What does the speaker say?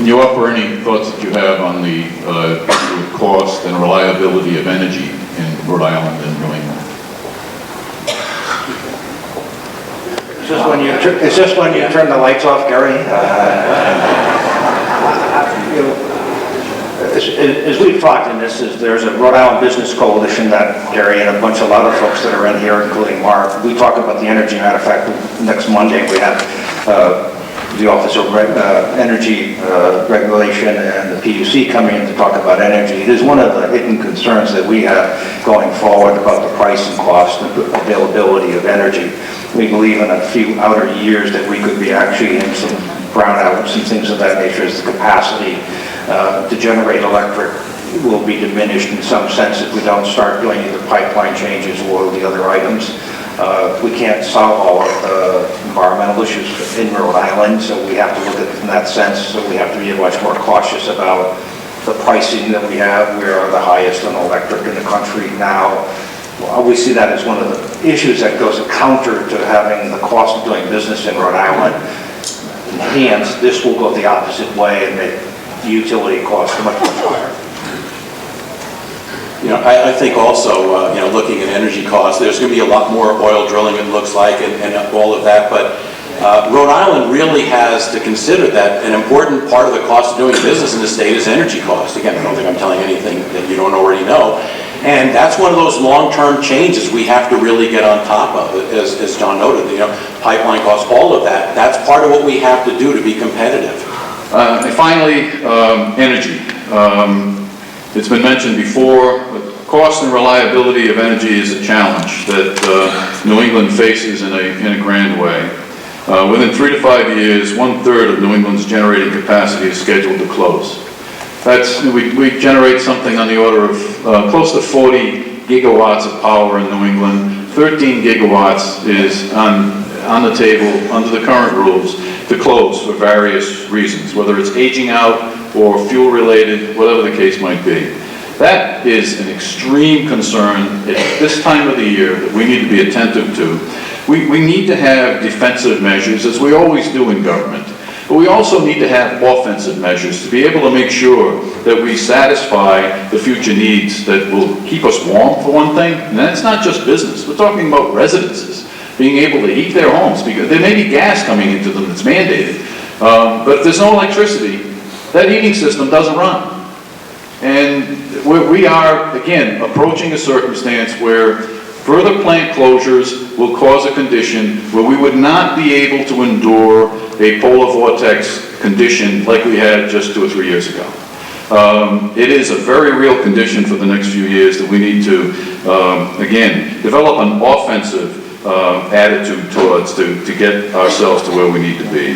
Can you offer any thoughts that you have on the cost and reliability of energy in Rhode Island and New England? Is this when you turn the lights off, Gary? As we've talked in this, there's a Rhode Island Business Coalition that Gary and a bunch of other folks that are in here, including Mark, we talk about the energy. Matter of fact, next Monday we have the Office of Energy Regulation and the PUC coming in to talk about energy. It is one of the hidden concerns that we have going forward about the price and cost and availability of energy. We believe in a few outer years that we could be actually in some brownouts and things of that nature, as the capacity to generate electric will be diminished in some sense if we don't start doing either pipeline changes or the other items. We can't solve all of the environmental issues in Rhode Island, so we have to look at it in that sense. So we have to be much more cautious about the pricing that we have. We are the highest on electric in the country now. We see that as one of the issues that goes counter to having the cost of doing business in Rhode Island enhanced. This will go the opposite way and make the utility costs much higher. You know, I think also, you know, looking at energy costs, there's going to be a lot more oil drilling, it looks like, and all of that, but Rhode Island really has to consider that an important part of the cost of doing business in the state is energy cost. Again, I don't think I'm telling anything that you don't already know. And that's one of those long-term changes we have to really get on top of, as John noted, you know, pipeline costs, all of that. That's part of what we have to do to be competitive. And finally, energy. It's been mentioned before, but cost and reliability of energy is a challenge that New England faces in a grand way. Within 3 to 5 years, 1/3 of New England's generating capacity is scheduled to close. We generate something on the order of close to 40 gigawatts of power in New England. 13 gigawatts is on the table under the current rules to close for various reasons, whether it's aging out or fuel related, whatever the case might be. That is an extreme concern at this time of the year that we need to be attentive to. We need to have defensive measures, as we always do in government. But we also need to have offensive measures to be able to make sure that we satisfy the future needs that will keep us warm, for one thing. And that's not just business. We're talking about residences being able to heat their homes, because there may be gas coming into them that's mandated. But if there's no electricity, that heating system doesn't run. And we are, again, approaching a circumstance where further plant closures will cause a condition where we would not be able to endure a polar vortex condition like we had just 2 or 3 years ago. It is a very real condition for the next few years that we need to, again, develop an offensive attitude towards to get ourselves to where we need to be.